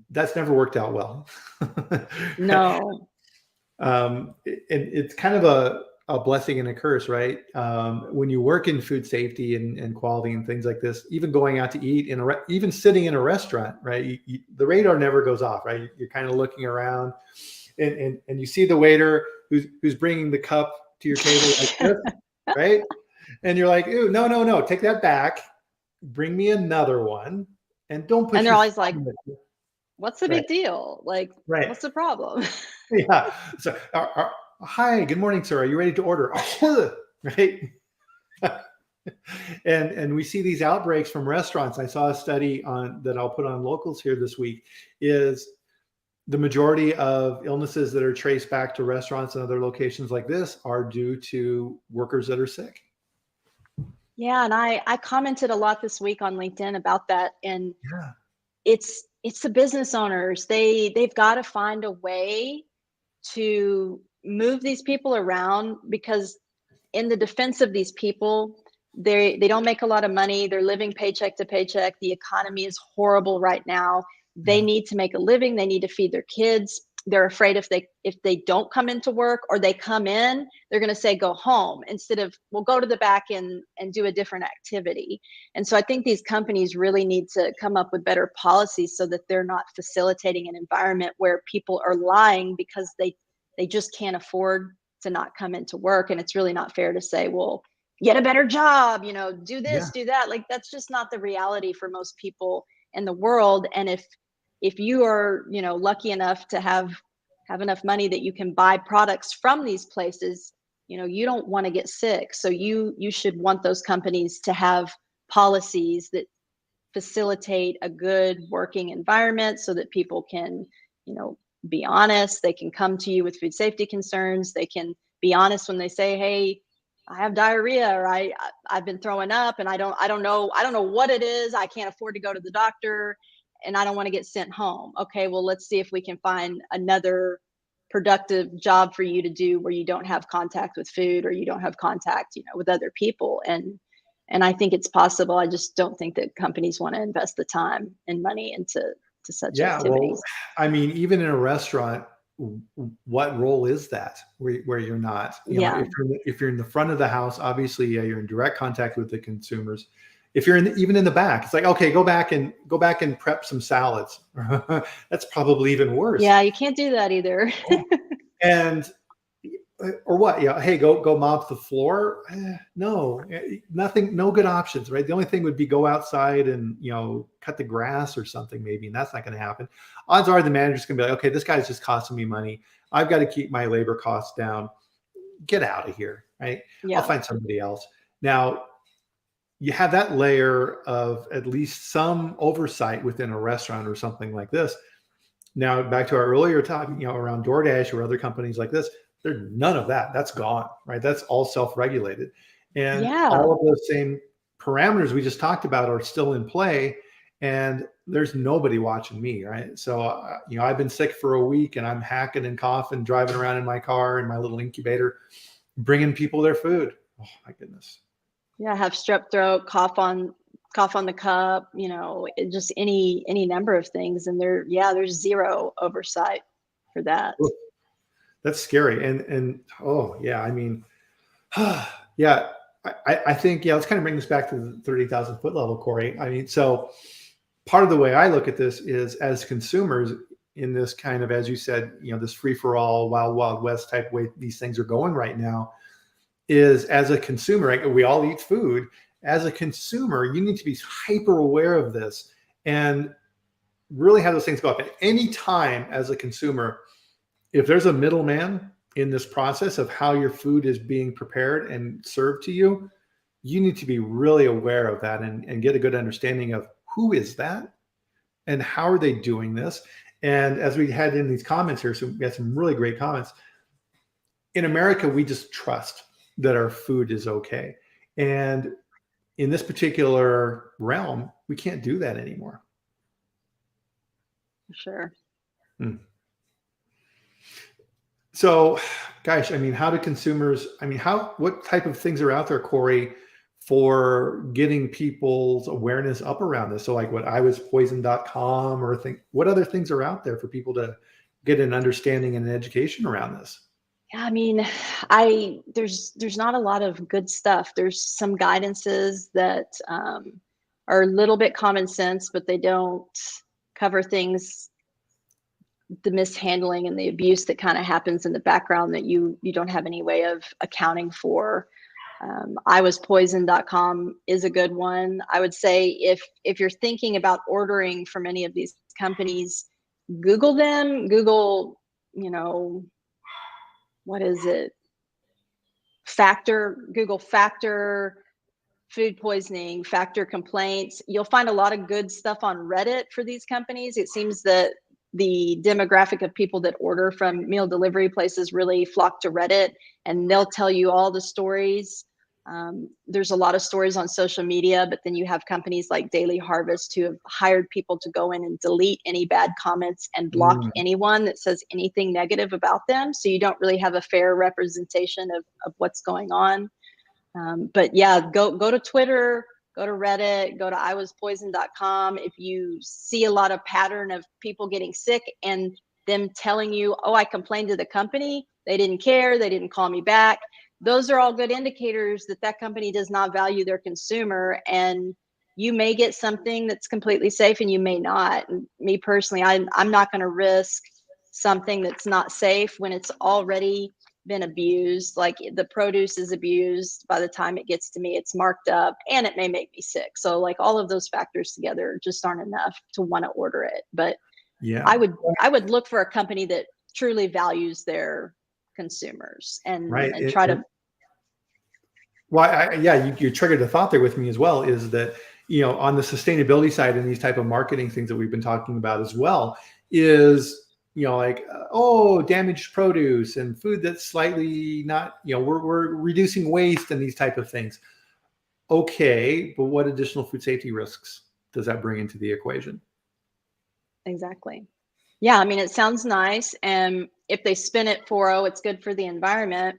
that's never worked out well. No. It's kind of a blessing and a curse, right? When you work in food safety and quality and things like this, even going out to eat even sitting in a restaurant, right? The radar never goes off, right? You're kind of looking around and you see the waiter who's bringing the cup to your table like this, right? And you're like, ooh, no, take that back. Bring me another one. And don't push. And they're always like, what's the right. big deal? Like, right. What's the problem? Yeah. So, hi, good morning, sir. Are you ready to order? Right. And we see these outbreaks from restaurants. I saw a study that I'll put on Locals here this week, is the majority of illnesses that are traced back to restaurants and other locations like this are due to workers that are sick. Yeah, and I commented a lot this week on LinkedIn about that, and Yeah. it's the business owners. They've got to find a way to move these people around, because in the defense of these people, they don't make a lot of money. They're living paycheck to paycheck. The economy is horrible right now. They Yeah. need to make a living. They need to feed their kids. They're afraid if they don't come into work, or they come in, they're going to say go home, instead of, well, go to the back and do a different activity. And so I think these companies really need to come up with better policies, so that they're not facilitating an environment where people are lying because they just can't afford to not come into work. And it's really not fair to say, well, get a better job, do Yeah. this, do that. Like, that's just not the reality for most people in the world. And if you are, lucky enough to have enough money that you can buy products from these places, you don't want to get sick. So you should want those companies to have policies that facilitate a good working environment, so that people can, be honest. They can come to you with food safety concerns. They can be honest when they say, hey, I have diarrhea, or I've been throwing up, and I don't know what it is. I can't afford to go to the doctor, and I don't want to get sent home. Okay, well, let's see if we can find another productive job for you to do, where you don't have contact with food, or you don't have contact, with other people. And I think it's possible. I just don't think that companies want to invest the time and money into such Yeah. Well, activities. I mean, even in a restaurant, what role is that where you're not, Yeah. if you're in the front of the house, obviously, yeah, you're in direct contact with the consumers. If you're even in the back, it's like, okay, go back and prep some salads. That's probably even worse. Yeah, you can't do that either. And or what? Yeah, hey, go mop the floor. No, nothing, no good options, right? The only thing would be go outside and cut the grass or something maybe, and that's not going to happen. Odds are the manager's going to be like, okay, this guy's just costing me money. I've got to keep my labor costs down. Get out of here, right? I'll Yeah, find somebody else. Now, you have that layer of at least some oversight within a restaurant or something like this. Now, back to our earlier talk, around DoorDash or other companies like this, there's none of that. That's gone, right? That's all self-regulated. And yeah, all of those same parameters we just talked about are still in play. And there's nobody watching me, right? So, I've been sick for a week, and I'm hacking and coughing, driving around in my car in my little incubator, bringing people their food. Oh, my goodness. yeah. Have strep throat, cough on the cup. Just any number of things, and there's zero oversight for that. Ooh, that's scary. And oh, yeah, I mean, yeah, I think, yeah, let's kind of bring this back to the 30,000 foot level, Cori. I mean, so part of the way I look at this is, as consumers in this kind of, as you said, this free for all, wild, wild west type way these things are going right now, is as a consumer, right? We all eat food. As a consumer, you need to be hyper aware of this and really have those things go up. At any time as a consumer, if there's a middleman in this process of how your food is being prepared and served to you, you need to be really aware of that and get a good understanding of who is that and how are they doing this. And as we had in these comments here, so we had some really great comments. In America, we just trust that our food is okay. And in this particular realm, we can't do that anymore. For sure. Hmm. So, gosh, I mean, how do consumers, I mean, what type of things are out there, Cori, for getting people's awareness up around this? So like what iwaspoisoned.com or what other things are out there for people to get an understanding and an education around this? Yeah, I mean, there's not a lot of good stuff. There's some guidances that are a little bit common sense, but they don't cover things, the mishandling and the abuse that kind of happens in the background that you don't have any way of accounting for. iwaspoisoned.com is a good one. I would say if you're thinking about ordering from any of these companies, Google them. Google, what is it? Google factor food poisoning, factor complaints. You'll find a lot of good stuff on Reddit for these companies. It seems that the demographic of people that order from meal delivery places really flock to Reddit, and they'll tell you all the stories. There's a lot of stories on social media, but then you have companies like Daily Harvest who have hired people to go in and delete any bad comments and block anyone that says anything negative about them. So you don't really have a fair representation of what's going on. But yeah, go to Twitter, go to Reddit, go to iwaspoisoned.com. If you see a lot of pattern of people getting sick and them telling you, oh, I complained to the company, they didn't care, they didn't call me back, those are all good indicators that that company does not value their consumer. And you may get something that's completely safe and you may not. And me personally, I'm not going to risk something that's not safe when it's already been abused. Like the produce is abused. By the time it gets to me, it's marked up and it may make me sick. So like all of those factors together just aren't enough to want to order it. But Yeah, I would look for a company that truly values their consumers and right. try to. Well, you triggered a thought there with me as well, is that, on the sustainability side and these type of marketing things that we've been talking about as well is, like, oh, damaged produce and food that's slightly not, we're reducing waste and these type of things. Okay, but what additional food safety risks does that bring into the equation? Exactly. Yeah, I mean, it sounds nice. And if they spin it for, oh, it's good for the environment.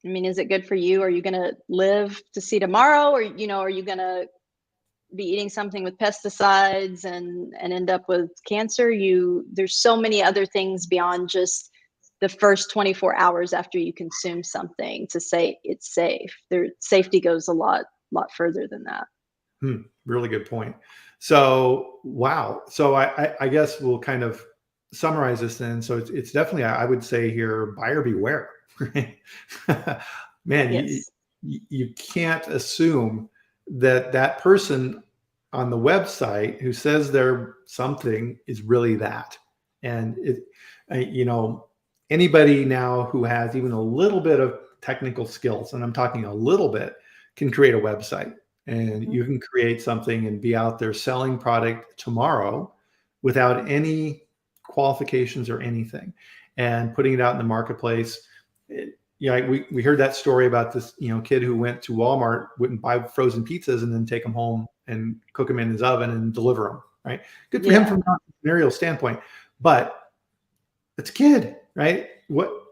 I mean, is it good for you? Are you going to live to see tomorrow? Or, are you going to be eating something with pesticides and end up with cancer? There's so many other things beyond just the first 24 hours after you consume something to say it's safe. Safety goes a lot further than that. Really good point. So, wow. So I guess we'll kind of summarize this then. So it's definitely, I would say here, buyer beware. Right? Man, Yes. you can't assume that person on the website who says they're something is really that. And anybody now who has even a little bit of technical skills, and I'm talking a little bit, can create a website. And you can create something and be out there selling product tomorrow without any qualifications or anything, and putting it out in the marketplace. We heard that story about this, kid who went to Walmart, wouldn't buy frozen pizzas and then take them home and cook them in his oven and deliver them. Right? Good for him from an entrepreneurial standpoint, but it's a kid, right? What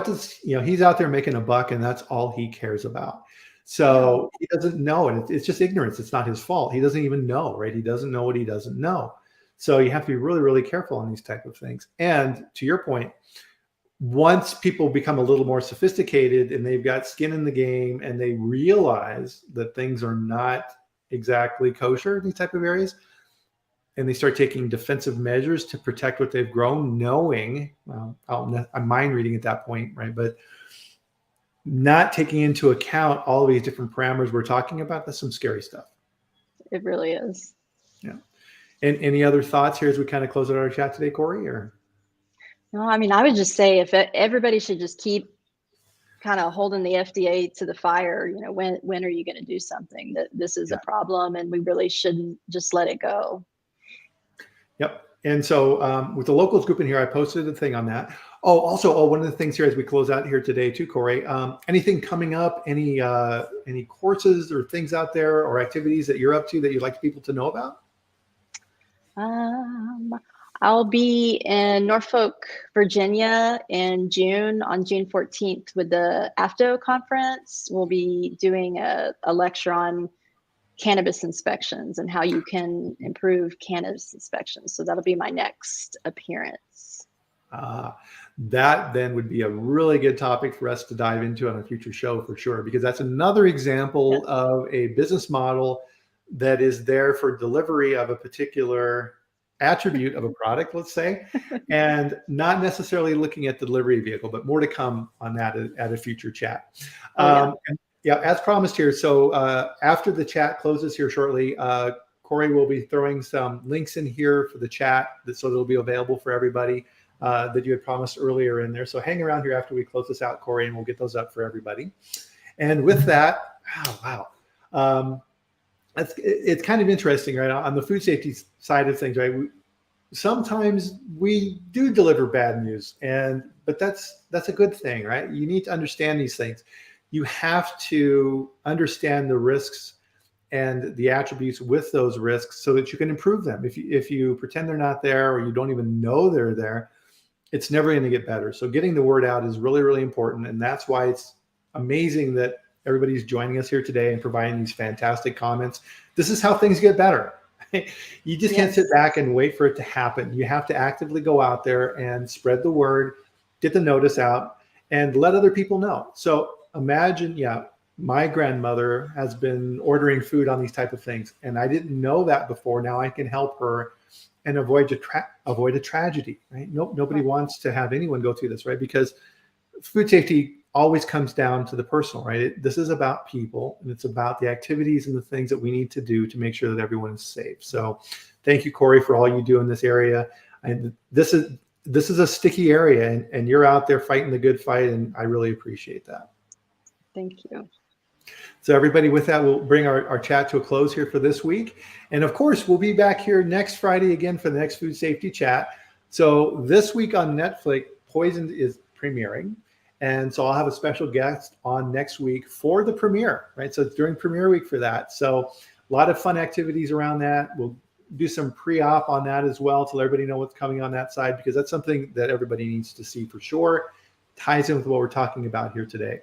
does he's out there making a buck, and that's all he cares about. So he doesn't know, and it's just ignorance. It's not his fault. He doesn't even know, right? He doesn't know what he doesn't know. So you have to be really, really careful on these type of things. And to your point, once people become a little more sophisticated and they've got skin in the game and they realize that things are not exactly kosher in these type of areas, and they start taking defensive measures to protect what they've grown, knowing, I'm mind reading at that point, right? But not taking into account all of these different parameters we're talking about, that's some scary stuff. It really is. Yeah. And any other thoughts here as we kind of close out our chat today, Cori? Or no, I mean, I would just say if everybody should just keep kind of holding the FDA to the fire. When are you going to do something? That this is a problem, and we really shouldn't just let it go. Yep. And so with the locals group in here, I posted a thing on that. Also, one of the things here as we close out here today too, Cori, anything coming up, any courses or things out there or activities that you're up to that you'd like people to know about? I'll be in Norfolk, Virginia in June, on June 14th with the AFTO conference. We'll be doing a lecture on cannabis inspections and how you can improve cannabis inspections. So that'll be my next appearance. That then would be a really good topic for us to dive into on a future show for sure, because that's another example of a business model that is there for delivery of a particular attribute of a product, let's say, and not necessarily looking at the delivery vehicle, but more to come on that at a future chat. As promised here. So after the chat closes here shortly, Cori will be throwing some links in here for the chat so they'll be available for everybody that you had promised earlier in there. So hang around here after we close this out, Cori, and we'll get those up for everybody. And with that, it's kind of interesting, right? On the food safety side of things, right? sometimes we do deliver bad news, but that's a good thing, right? You need to understand these things. You have to understand the risks and the attributes with those risks so that you can improve them. If you pretend they're not there, or you don't even know they're there, it's never going to get better. So getting the word out is really, really important. And that's why it's amazing that everybody's joining us here today and providing these fantastic comments. This is how things get better. You just can't sit back and wait for it to happen. You have to actively go out there and spread the word, get the notice out, and let other people know. So imagine, my grandmother has been ordering food on these type of things, and I didn't know that before. Now I can help her and avoid a tragedy, right? Nobody wants to have anyone go through this, right? Because food safety always comes down to the personal, right? This is about people, and it's about the activities and the things that we need to do to make sure that everyone is safe. So thank you, Cori, for all you do in this area. And this is a sticky area, and you're out there fighting the good fight, and I really appreciate that. Thank you. So everybody, with that, we'll bring our chat to a close here for this week. And of course, we'll be back here next Friday again for the next food safety chat. So this week on Netflix, Poisoned is premiering. And so I'll have a special guest on next week for the premiere, right? So it's during premiere week for that. So a lot of fun activities around that. We'll do some pre-op on that as well to let everybody know what's coming on that side, because that's something that everybody needs to see for sure. Ties in with what we're talking about here today.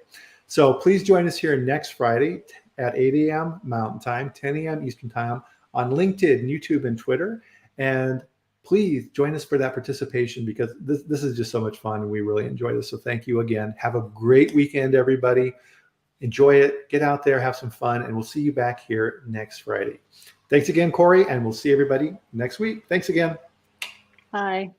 So please join us here next Friday at 8 a.m. Mountain Time, 10 a.m. Eastern Time on LinkedIn, YouTube, and Twitter. And please join us for that participation, because this is just so much fun, and we really enjoy this. So thank you again. Have a great weekend, everybody. Enjoy it. Get out there, have some fun, and we'll see you back here next Friday. Thanks again, Cori, and we'll see everybody next week. Thanks again. Bye.